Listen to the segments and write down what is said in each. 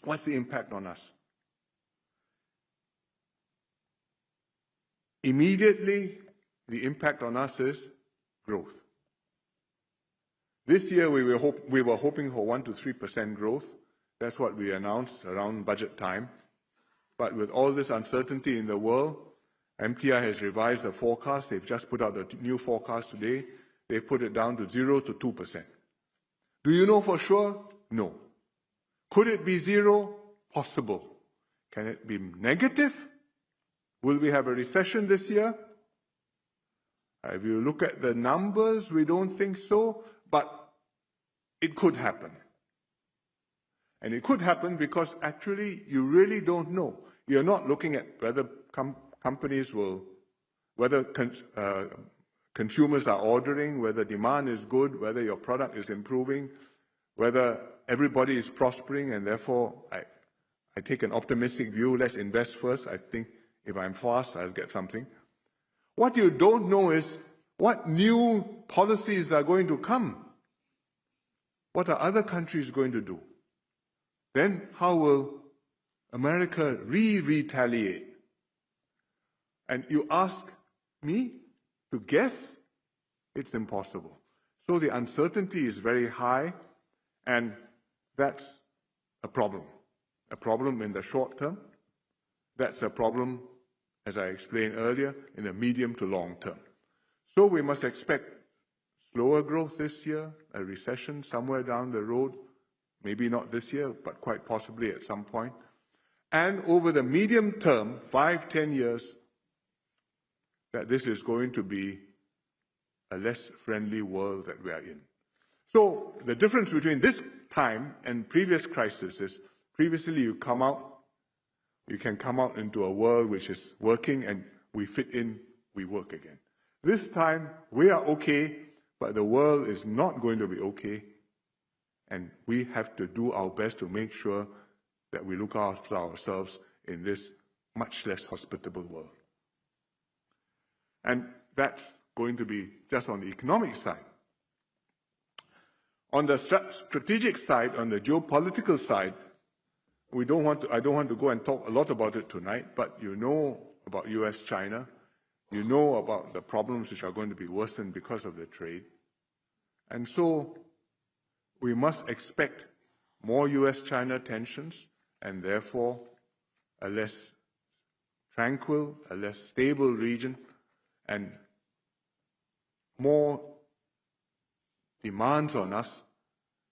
What's the impact on us? Immediately, the impact on us is growth. This year, we were hoping for 1 to 3% growth. That's what we announced around budget time. But with all this uncertainty in the world, MTI has revised the forecast. They've just put out a new forecast today. They've put it down to 0 to 2%. Do you know for sure? No. Could it be 0? Possible. Can it be negative? Will we have a recession this year? If you look at the numbers, we don't think so, but it could happen. And it could happen because actually you really don't know. You're not looking at whether companies will, whether consumers are ordering, whether demand is good, whether your product is improving, whether everybody is prospering, and therefore I take an optimistic view. Let's invest first. I think if I'm fast, I'll get something. What you don't know is what new policies are going to come. What are other countries going to do? Then how will America retaliate? And you ask me to guess? It's impossible. So the uncertainty is very high, and that's a problem. A problem in the short term. That's a problem, as I explained earlier, in the medium to long term. So we must expect slower growth this year, a recession somewhere down the road, maybe not this year, but quite possibly at some point. And over the medium term, 5-10 years, that this is going to be a less friendly world that we are in. So the difference between this time and previous crises is previously you can come out into a world which is working and we fit in, we work again. This time we are okay, but the world is not going to be okay, and we have to do our best to make sure that we look after ourselves in this much less hospitable world. And that's going to be just on the economic side. On the strategic side, on the geopolitical side, I don't want to go and talk a lot about it tonight, but you know about US-China. You know about the problems which are going to be worsened because of the trade. And so we must expect more US-China tensions, and therefore a less tranquil, a less stable region, and more demands on us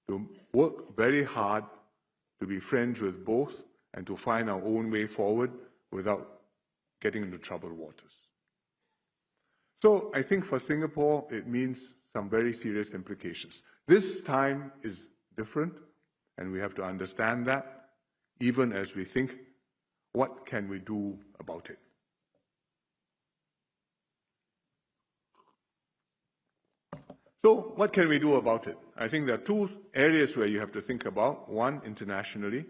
to work very hard to be friends with both and to find our own way forward without getting into troubled waters. So I think for Singapore, it means some very serious implications. This time is different, and we have to understand that, even as we think, what can we do about it? So what can we do about it? I think there are two areas where you have to think about, one internationally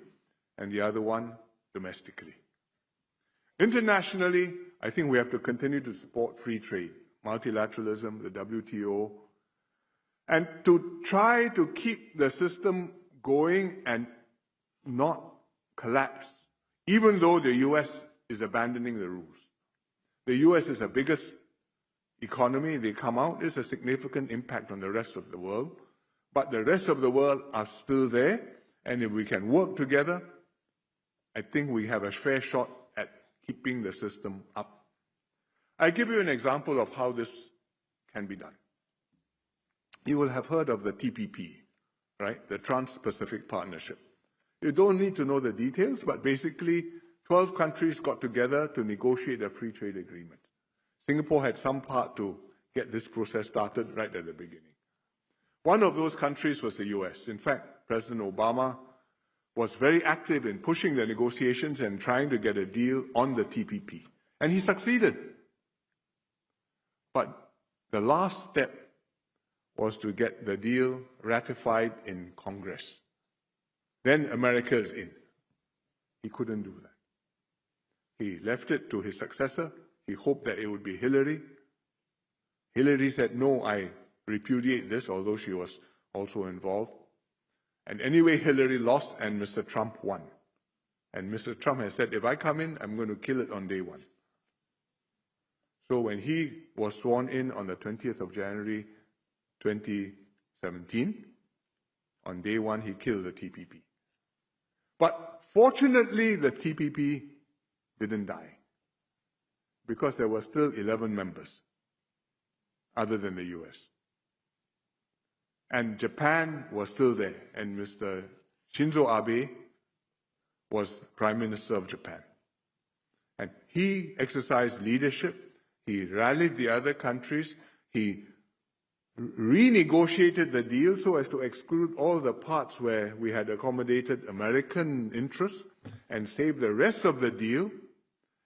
and the other one domestically. Internationally, I think we have to continue to support free trade, multilateralism, the WTO, and to try to keep the system going and not collapse, even though the US is abandoning the rules. The US is the biggest economy. They come out, there's a significant impact on the rest of the world, but the rest of the world are still there, and if we can work together, I think we have a fair shot at keeping the system up. I give you an example of how this can be done. You will have heard of the TPP, right? The Trans-Pacific Partnership. You don't need to know the details, but basically 12 countries got together to negotiate a free trade agreement. Singapore had some part to get this process started right at the beginning. One of those countries was the US. In fact, President Obama was very active in pushing the negotiations and trying to get a deal on the TPP. And he succeeded. But the last step was to get the deal ratified in Congress. Then America is in. He couldn't do that. He left it to his successor. He hoped that it would be Hillary. Hillary said, no, I repudiate this, although she was also involved. And anyway, Hillary lost and Mr. Trump won. And Mr. Trump has said, if I come in, I'm going to kill it on day one. So when he was sworn in on the 20th of January 2017, on day one, he killed the TPP. But fortunately, the TPP didn't die, because there were still 11 members, other than the US. And Japan was still there, and Mr. Shinzo Abe was Prime Minister of Japan. And he exercised leadership, he rallied the other countries, he renegotiated the deal so as to exclude all the parts where we had accommodated American interests and save the rest of the deal.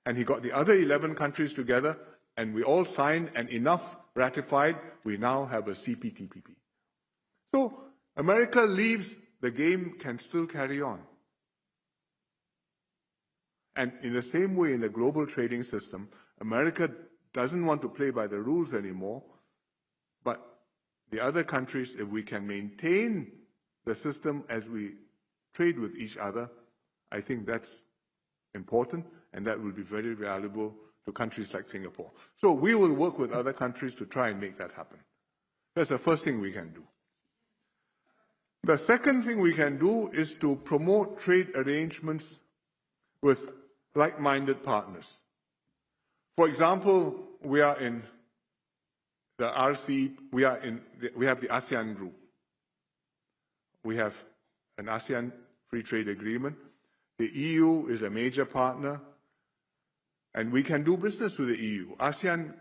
And he got the other 11 countries together, and we all signed, and enough ratified. We now have a CPTPP. So America leaves, the game can still carry on. And in the same way, in the global trading system, America doesn't want to play by the rules anymore, but the other countries, if we can maintain the system as we trade with each other, I think that's important, and that will be very valuable to countries like Singapore. So we will work with other countries to try and make that happen. That's the first thing we can do. The second thing we can do is to promote trade arrangements with like-minded partners. For example, we are in the RC, we have the ASEAN group. We have an ASEAN free trade agreement. The EU is a major partner, and we can do business with the EU. ASEAN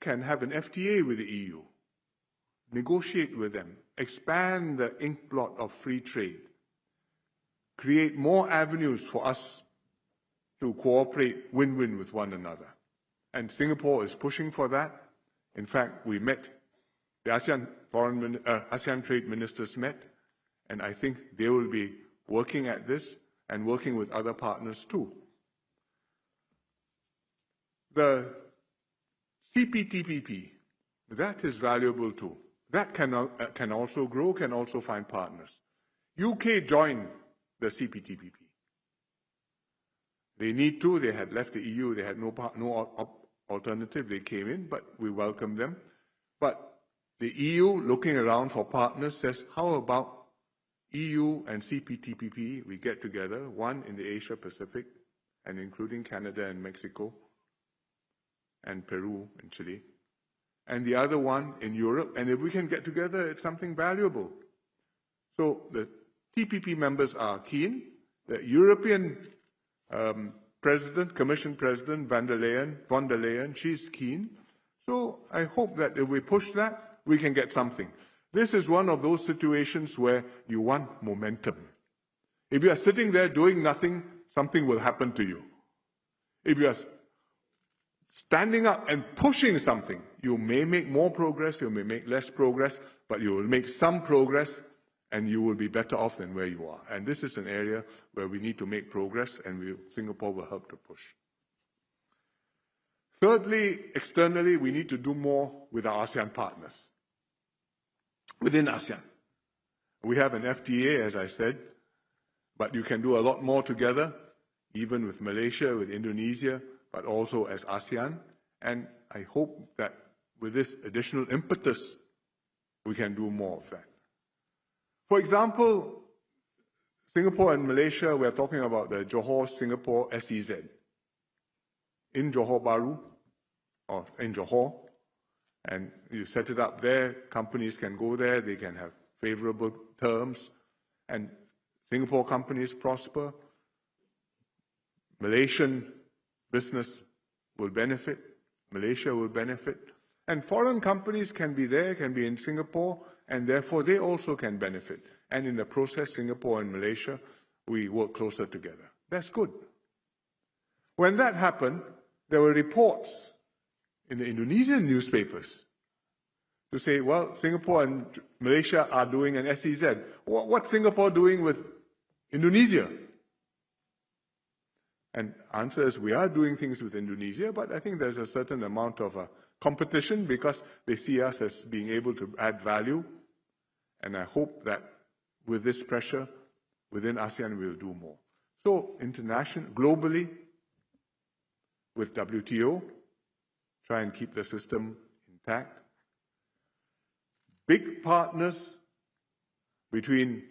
can have an FTA with the EU, negotiate with them, expand the ink blot of free trade, create more avenues for us to cooperate win-win with one another. And Singapore is pushing for that. In fact, we met, the ASEAN trade ministers met, and I think they will be working at this and working with other partners too. The CPTPP, that is valuable too. That can also grow, can also find partners. UK joined the CPTPP. They need to, they had left the EU, they had no alternative, they came in, but we welcome them. But the EU, looking around for partners, says, how about EU and CPTPP, we get together, one in the Asia Pacific, and including Canada and Mexico, and Peru and Chile, and the other one in Europe, and if we can get together, it's something valuable. So the TPP members are keen. The European Commission President von der Leyen, she's keen. So I hope that if we push that, we can get something. This is one of those situations where you want momentum. If you are sitting there doing nothing, something will happen to you. If you are standing up and pushing something, you may make more progress, you may make less progress, but you will make some progress, and you will be better off than where you are. And this is an area where we need to make progress, and Singapore will help to push. Thirdly, externally, we need to do more with our ASEAN partners. Within ASEAN, we have an FTA, as I said, but you can do a lot more together, even with Malaysia, with Indonesia, but also as ASEAN. And I hope that with this additional impetus, we can do more of that. For example, Singapore and Malaysia, we're talking about the Johor-Singapore SEZ. In Johor Bahru, or in Johor, and you set it up there, companies can go there, they can have favorable terms, and Singapore companies prosper, Malaysian business will benefit, Malaysia will benefit, and foreign companies can be there, can be in Singapore, and therefore they also can benefit. And in the process, Singapore and Malaysia, we work closer together. That's good. When that happened, there were reports in the Indonesian newspapers to say, well, Singapore and Malaysia are doing an SEZ. What's Singapore doing with Indonesia? And answer is, we are doing things with Indonesia, but I think there's a certain amount of competition because they see us as being able to add value. And I hope that with this pressure within ASEAN, we'll do more. So globally, with WTO, try and keep the system intact. Big partners between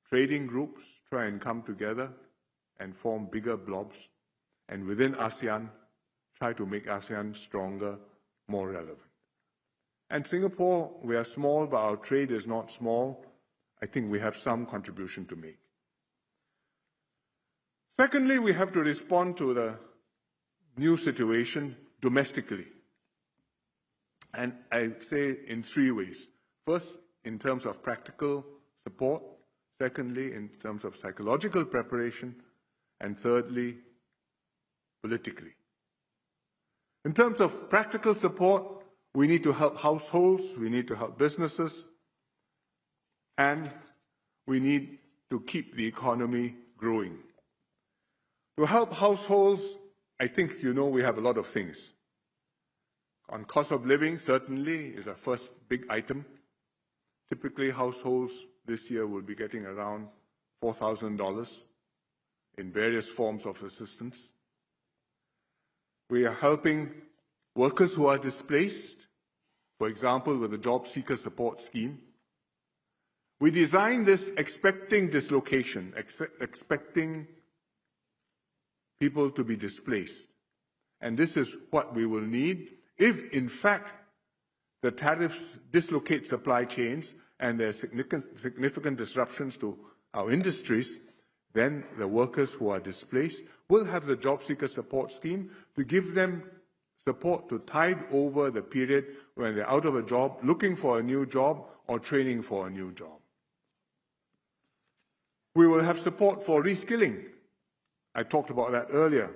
trading groups try and come together and form bigger blobs. And within ASEAN, try to make ASEAN stronger, more relevant. And Singapore, we are small, but our trade is not small. I think we have some contribution to make. Secondly, we have to respond to the new situation domestically. And I say in three ways. First, in terms of practical support. Secondly, in terms of psychological preparation. And thirdly, politically. In terms of practical support, we need to help households, we need to help businesses, and we need to keep the economy growing. To help households, I think you know we have a lot of things. On cost of living, certainly, is our first big item. Typically, households this year will be getting around $4,000 in various forms of assistance. We are helping workers who are displaced, for example, with the Job Seeker Support Scheme. We designed this expecting dislocation, expecting people to be displaced. And this is what we will need if, in fact, the tariffs dislocate supply chains and there are significant disruptions to our industries. Then the workers who are displaced will have the Job Seeker Support Scheme to give them support to tide over the period when they're out of a job, looking for a new job, or training for a new job. We will have support for reskilling. I talked about that earlier.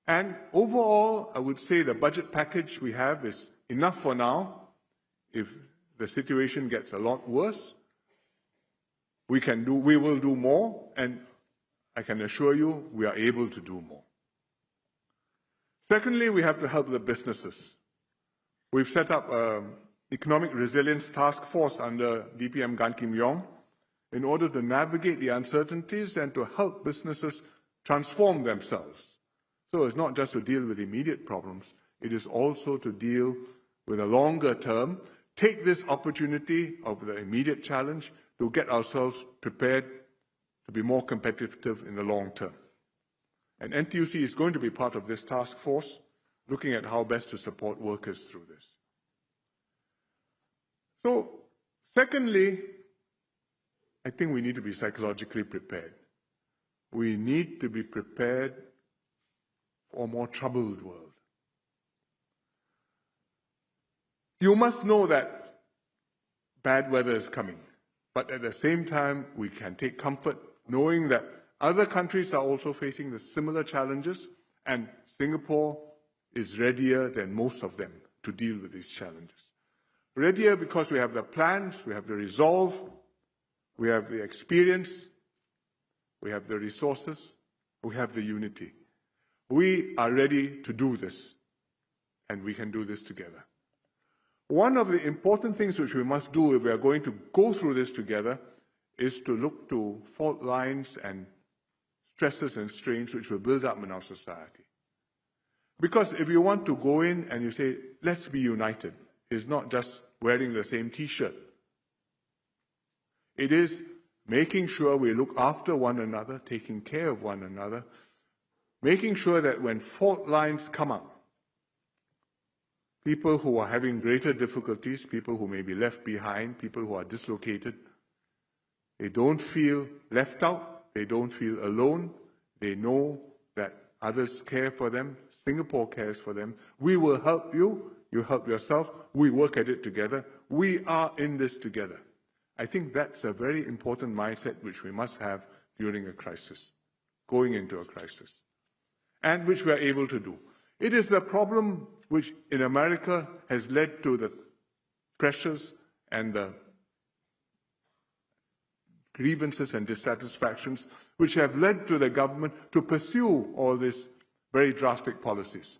And overall, I would say the budget package we have is enough for now. If the situation gets a lot worse, we will do more, and I can assure you we are able to do more. Secondly, we have to help the businesses. We've set up an economic resilience task force under DPM Gan Kim Yong in order to navigate the uncertainties and to help businesses transform themselves. So it's not just to deal with immediate problems, it is also to deal with a longer term, take this opportunity of the immediate challenge to get ourselves prepared to be more competitive in the long term. And NTUC is going to be part of this task force, looking at how best to support workers through this. So, secondly, I think we need to be psychologically prepared. We need to be prepared for a more troubled world. You must know that bad weather is coming, but at the same time, we can take comfort knowing that other countries are also facing the similar challenges, and Singapore is readier than most of them to deal with these challenges. Readier because we have the plans, we have the resolve, we have the experience, we have the resources, we have the unity. We are ready to do this, and we can do this together. One of the important things which we must do if we are going to go through this together is to look to fault lines and stresses and strains which will build up in our society. Because if you want to go in and you say, let's be united, it's not just wearing the same T-shirt. It is making sure we look after one another, taking care of one another, making sure that when fault lines come up, people who are having greater difficulties, people who may be left behind, people who are dislocated, they don't feel left out, they don't feel alone, they know that others care for them, Singapore cares for them. We will help you, you help yourself, we work at it together, we are in this together. I think that's a very important mindset which we must have during a crisis, going into a crisis, and which we are able to do. It is the problem which in America has led to the pressures and the grievances and dissatisfactions which have led to the government to pursue all these very drastic policies.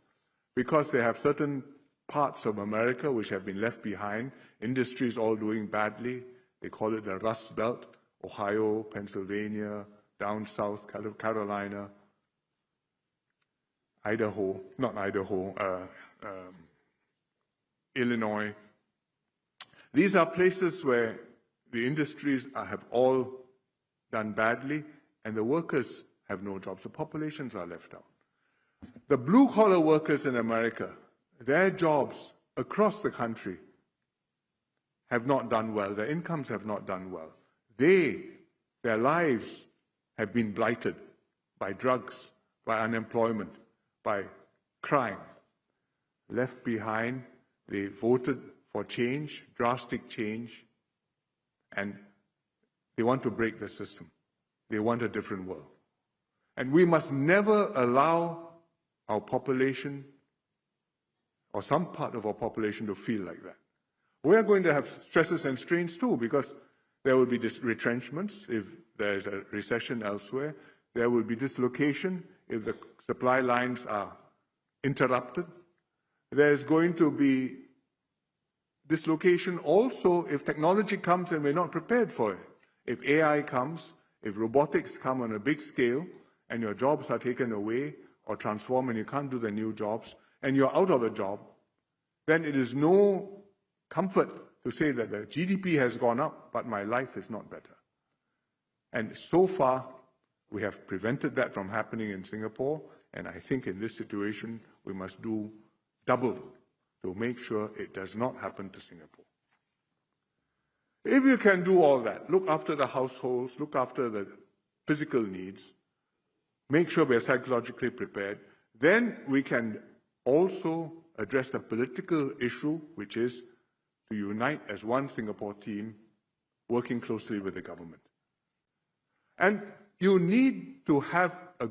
Because they have certain parts of America which have been left behind, industries all doing badly. They call it the Rust Belt, Ohio, Pennsylvania, down south, Carolina, Illinois. These are places where the industries have all done badly, and the workers have no jobs. The populations are left out. The blue-collar workers in America, their jobs across the country have not done well. Their incomes have not done well. Their lives have been blighted by drugs, by unemployment, by crime. Left behind, they voted for change, drastic change, and they want to break the system. They want a different world. And we must never allow our population or some part of our population to feel like that. We are going to have stresses and strains too, because there will be retrenchments if there is a recession elsewhere. There will be dislocation if the supply lines are interrupted. There is going to be dislocation also if technology comes and we're not prepared for it. If AI comes, if robotics come on a big scale and your jobs are taken away or transformed and you can't do the new jobs and you're out of a job, then it is no comfort to say that the GDP has gone up, but my life is not better. And so far, we have prevented that from happening in Singapore, and I think in this situation, we must do double to make sure it does not happen to Singapore. If you can do all that, look after the households, look after the physical needs, make sure we are psychologically prepared, then we can also address the political issue, which is to unite as one Singapore team, working closely with the government. And you need to have a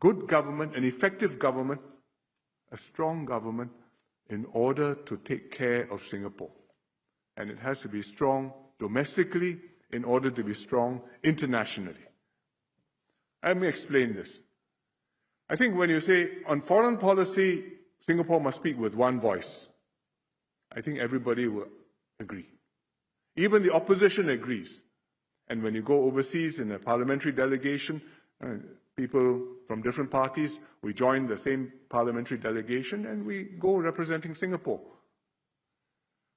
good government, an effective government, a strong government, in order to take care of Singapore. And it has to be strong domestically in order to be strong internationally. Let me explain this. I think when you say on foreign policy, Singapore must speak with one voice, I think everybody will agree. Even the opposition agrees. And when you go overseas in a parliamentary delegation, people from different parties, we join the same parliamentary delegation and we go representing Singapore.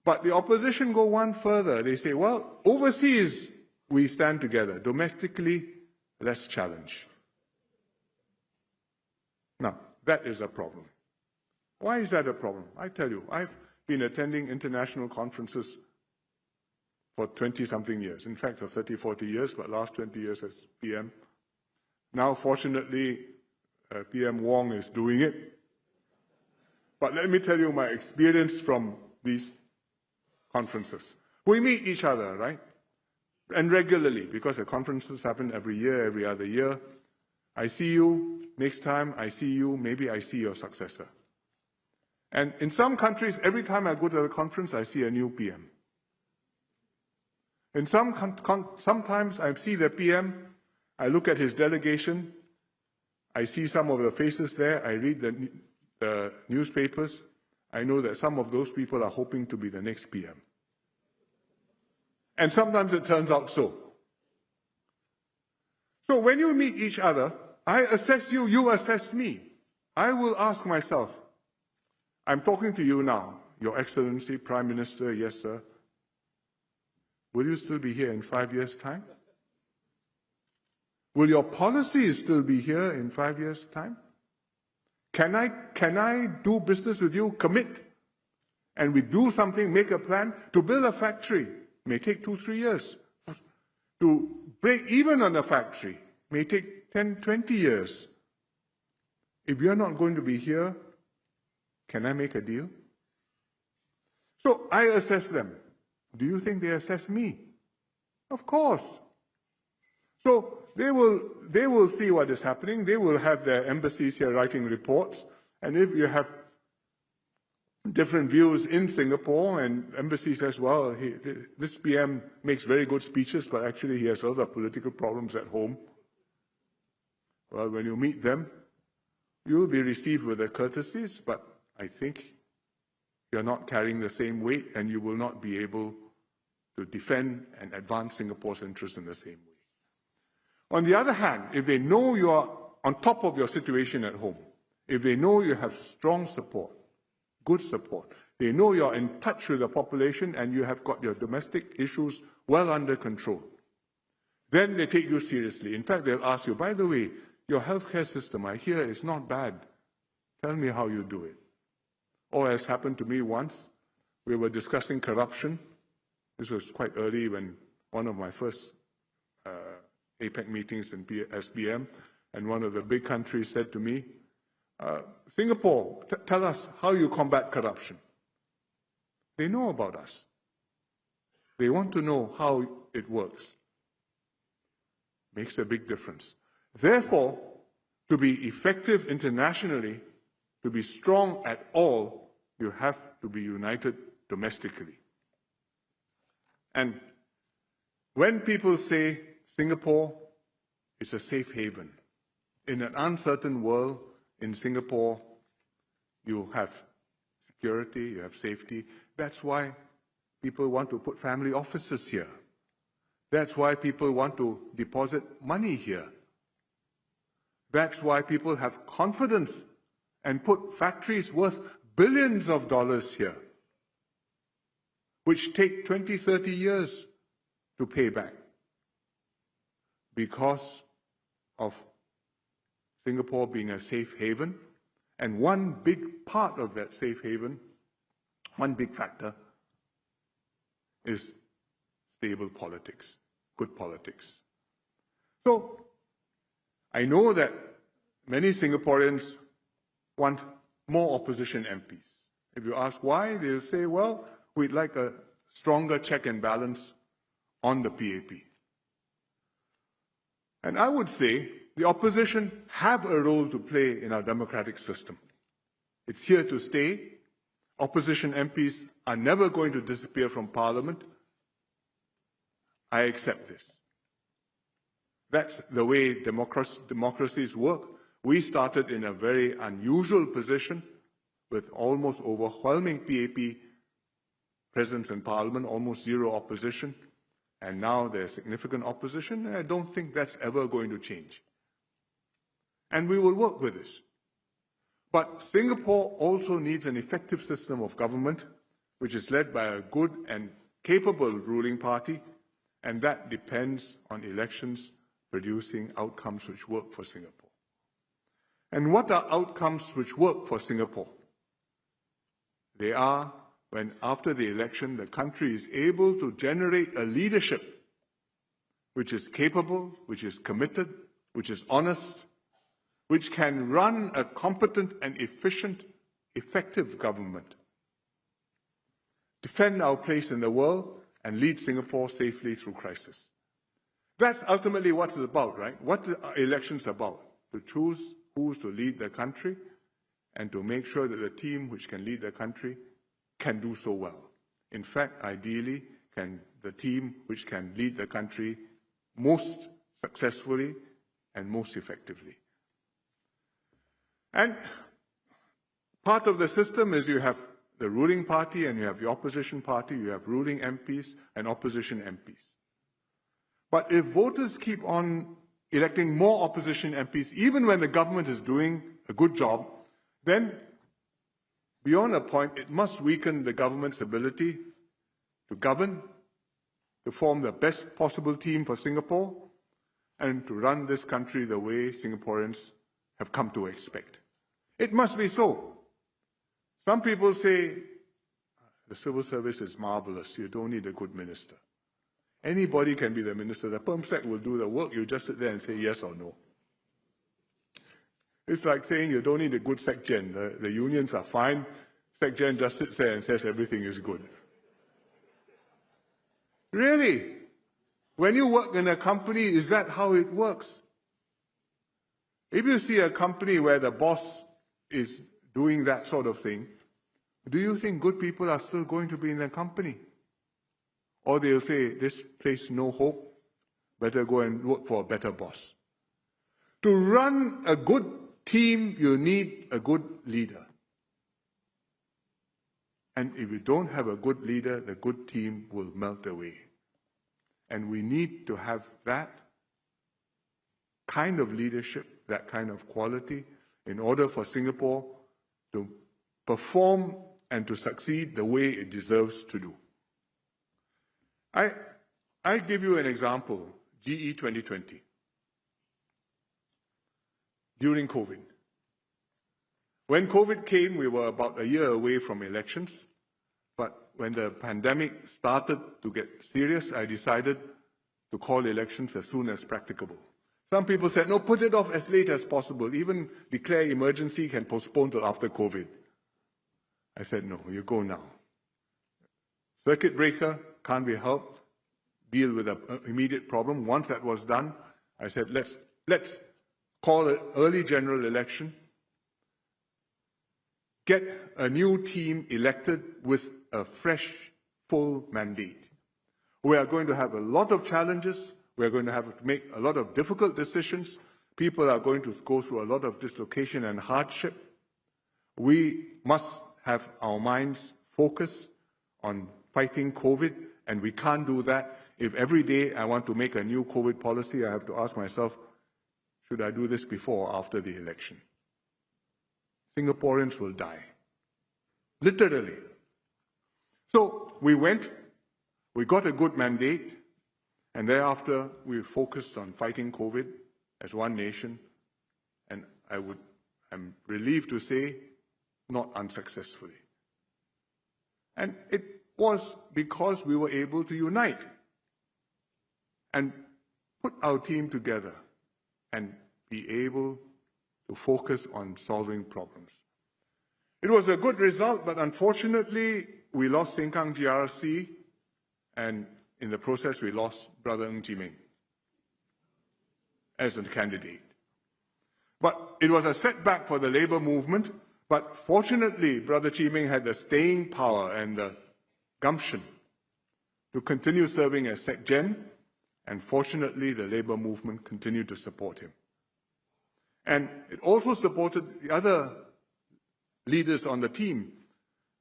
But the opposition go one further. They say, well, overseas we stand together. Domestically, let's challenge. Now, that is a problem. Why is that a problem? I tell you, I've been attending international conferences for 20-something years. In fact, for 30, 40 years, but last 20 years as PM. Now, fortunately, PM Wong is doing it. But let me tell you my experience from these conferences. We meet each other, right? And regularly, because the conferences happen every year, every other year. I see you, next time I see you, maybe I see your successor. And in some countries, every time I go to a conference, I see a new PM. In sometimes I see the PM, I look at his delegation, I see some of the faces there, I read the newspapers, I know that some of those people are hoping to be the next PM. And sometimes it turns out so. So when you meet each other, I assess you, you assess me. I will ask myself, I'm talking to you now, Your Excellency, Prime Minister, yes sir. Will you still be here in 5 years' time? Will your policies still be here in 5 years' time? Can I do business with you? Commit. And we do something, make a plan to build a factory. May take 2-3 years. To break even on a factory may take 10-20 years. If you're not going to be here, can I make a deal? So I assess them. Do you think they assess me? Of course. So they will see what is happening. They will have their embassies here writing reports. And if you have different views in Singapore, and embassy says, well, this PM makes very good speeches, but actually he has a lot of political problems at home. Well, when you meet them, you will be received with their courtesies, but I think you're not carrying the same weight and you will not be able to defend and advance Singapore's interests in the same way. On the other hand, if they know you are on top of your situation at home, if they know you have strong support, good support, they know you're in touch with the population and you have got your domestic issues well under control, then they take you seriously. In fact, they'll ask you, by the way, your healthcare system, I hear, is not bad. Tell me how you do it. Or as happened to me once, we were discussing corruption. This was quite early when one of my first APEC meetings in SBM, and one of the big countries said to me, Singapore, tell us how you combat corruption. They know about us. They want to know how it works. Makes a big difference. Therefore, to be effective internationally, to be strong at all, you have to be united domestically. And when people say Singapore is a safe haven, in an uncertain world, in Singapore, you have security, you have safety. That's why people want to put family offices here. That's why people want to deposit money here. That's why people have confidence and put factories worth billions of dollars here, which take 20, 30 years to pay back because of Singapore being a safe haven. And one big part of that safe haven, one big factor, is stable politics, good politics. So I know that many Singaporeans want more opposition MPs. If you ask why, they'll say, well, we'd like a stronger check and balance on the PAP. And I would say the opposition have a role to play in our democratic system. It's here to stay. Opposition MPs are never going to disappear from Parliament. I accept this. That's the way democracies work. We started in a very unusual position with almost overwhelming PAP presence in Parliament, almost zero opposition, and now there's significant opposition, and I don't think that's ever going to change. And we will work with this. But Singapore also needs an effective system of government, which is led by a good and capable ruling party, and that depends on elections producing outcomes which work for Singapore. And what are outcomes which work for Singapore? They are when, after the election, the country is able to generate a leadership which is capable, which is committed, which is honest, which can run a competent and efficient, effective government, defend our place in the world, and lead Singapore safely through crisis. That's ultimately what it's about, right? What are elections about? To choose who's to lead the country and to make sure that the team which can lead the country can do so well. In fact, ideally, can the team which can lead the country most successfully and most effectively. And part of the system is you have the ruling party and you have the opposition party, you have ruling MPs and opposition MPs. But if voters keep on electing more opposition MPs, even when the government is doing a good job, then beyond a point, it must weaken the government's ability to govern, to form the best possible team for Singapore, and to run this country the way Singaporeans have come to expect. It must be so. Some people say, the civil service is marvelous, you don't need a good minister. Anybody can be the minister. The PermSec will do the work, you just sit there and say yes or no. It's like saying you don't need a good SecGen. The unions are fine. SecGen just sits there and says everything is good. Really? When you work in a company, is that how it works? If you see a company where the boss is doing that sort of thing, do you think good people are still going to be in the company? Or they'll say, this place no hope, better go and work for a better boss. To run a good team, you need a good leader. And if you don't have a good leader, the good team will melt away. And we need to have that kind of leadership, that kind of quality, in order for Singapore to perform and to succeed the way it deserves to do. I give you an example, GE 2020. During COVID. When COVID came, we were about a year away from elections, but when the pandemic started to get serious, I decided to call elections as soon as practicable. Some people said, no, put it off as late as possible. Even declare emergency, can postpone till after COVID. I said, no, you go now. Circuit breaker, can't be helped. Deal with an immediate problem. Once that was done, I said, let's call an early general election, get a new team elected with a fresh, full mandate. We are going to have a lot of challenges. We are going to have to make a lot of difficult decisions. People are going to go through a lot of dislocation and hardship. We must have our minds focused on fighting COVID, and we can't do that if every day I want to make a new COVID policy. I have to ask myself, should I do this before or after the election? Singaporeans will die. Literally. So we got a good mandate, and thereafter we focused on fighting COVID as one nation, and I'm relieved to say, not unsuccessfully. And it was because we were able to unite and put our team together and be able to focus on solving problems. It was a good result, but unfortunately, we lost Sengkang GRC, and in the process, we lost Brother Ng Chee Meng as a candidate. But it was a setback for the Labour movement, but fortunately, Brother Chee Meng had the staying power and the gumption to continue serving as SecGen, and fortunately, the Labour movement continued to support him. And it also supported the other leaders on the team,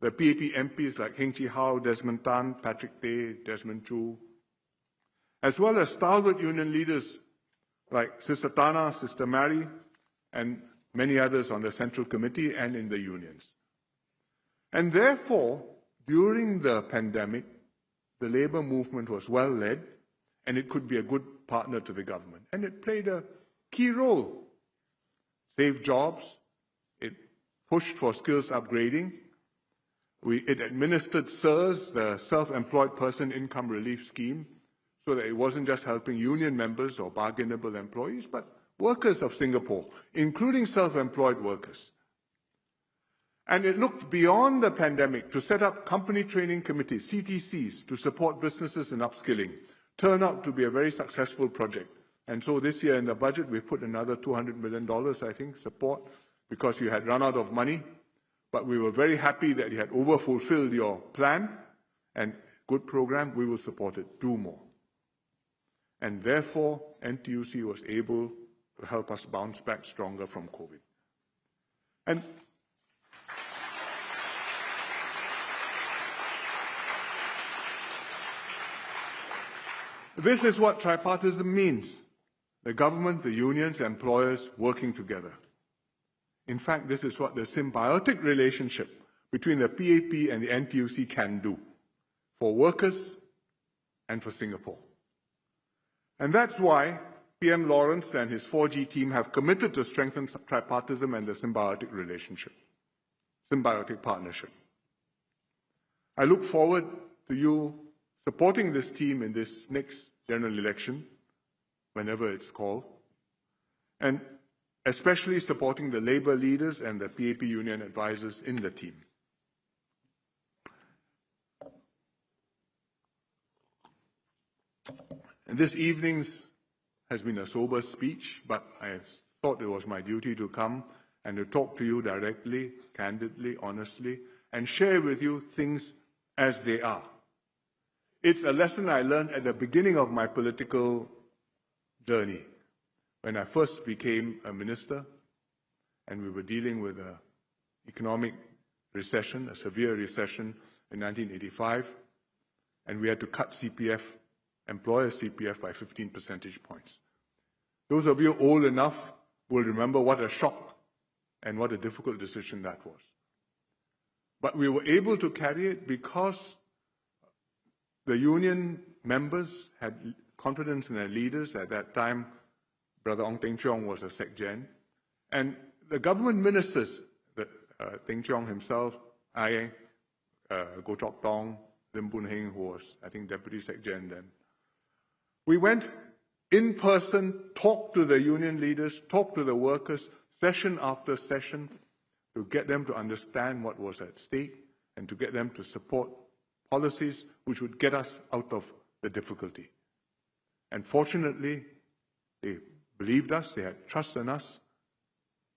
the PAP MPs like Heng Chee Hao, Desmond Tan, Patrick Tay, Desmond Chu, as well as stalwart union leaders like Sister Tana, Sister Mary, and many others on the Central Committee and in the unions. And therefore, during the pandemic, the Labour movement was well led, and it could be a good partner to the government. And it played a key role. Saved jobs, it pushed for skills upgrading, it administered SIRS, the Self-Employed Person Income Relief Scheme, so that it wasn't just helping union members or bargainable employees, but workers of Singapore, including self-employed workers. And it looked beyond the pandemic to set up company training committees, CTCs, to support businesses in upskilling. Turned out to be a very successful project. And so this year in the budget, we put another $200 million, I think, support, because you had run out of money. But we were very happy that you had overfulfilled your plan, and good program, we will support it. Do more. And therefore, NTUC was able to help us bounce back stronger from COVID. And this is what tripartism means. The government, the unions, employers working together. In fact, this is what the symbiotic relationship between the PAP and the NTUC can do for workers and for Singapore. And that's why PM Lawrence and his 4G team have committed to strengthen tripartism and the symbiotic relationship, symbiotic partnership. I look forward to you supporting this team in this next general election, whenever it's called, and especially supporting the Labour leaders and the PAP union advisors in the team. And this evening's has been a sober speech, but I thought it was my duty to come and to talk to you directly, candidly, honestly, and share with you things as they are. It's a lesson I learned at the beginning of my political journey, when I first became a minister, and we were dealing with an economic recession, a severe recession in 1985, and we had to cut CPF, employer CPF, by 15 percentage points. Those of you old enough will remember what a shock and what a difficult decision that was. But we were able to carry it because the union members had confidence in their leaders. At that time, Brother Ong Teng Cheong was a SecGen. And the government ministers, Teng Cheong himself, I, Goh Chok Tong, Lim Boon Heng, who was, I think, Deputy SecGen then. We went in person, talked to the union leaders, talked to the workers, session after session, to get them to understand what was at stake and to get them to support policies which would get us out of the difficulty. And fortunately, they believed us, they had trust in us,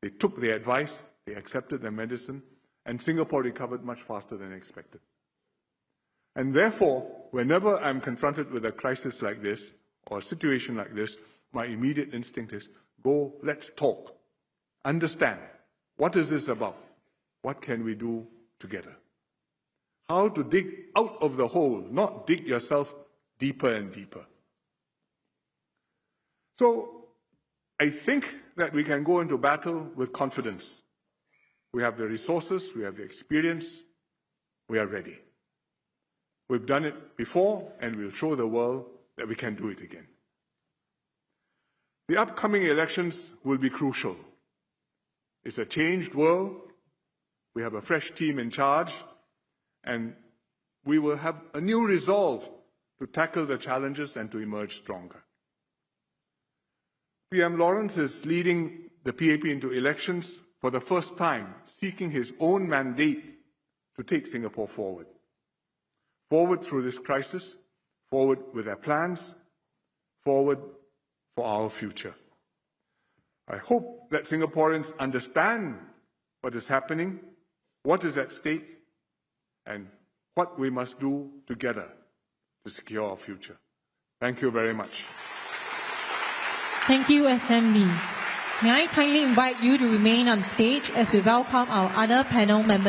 they took the advice, they accepted the medicine, and Singapore recovered much faster than expected. And therefore, whenever I'm confronted with a crisis like this, or a situation like this, my immediate instinct is, go, let's talk, understand, what is this about? What can we do together? How to dig out of the hole, not dig yourself deeper and deeper. So, I think that we can go into battle with confidence. We have the resources, we have the experience, we are ready. We've done it before, and we'll show the world that we can do it again. The upcoming elections will be crucial. It's a changed world. We have a fresh team in charge, and we will have a new resolve to tackle the challenges and to emerge stronger. PM Lawrence is leading the PAP into elections for the first time, seeking his own mandate to take Singapore forward. Forward through this crisis, forward with our plans, forward for our future. I hope that Singaporeans understand what is happening, what is at stake, and what we must do together to secure our future. Thank you very much. Thank you, SMB. May I kindly invite you to remain on stage as we welcome our other panel members.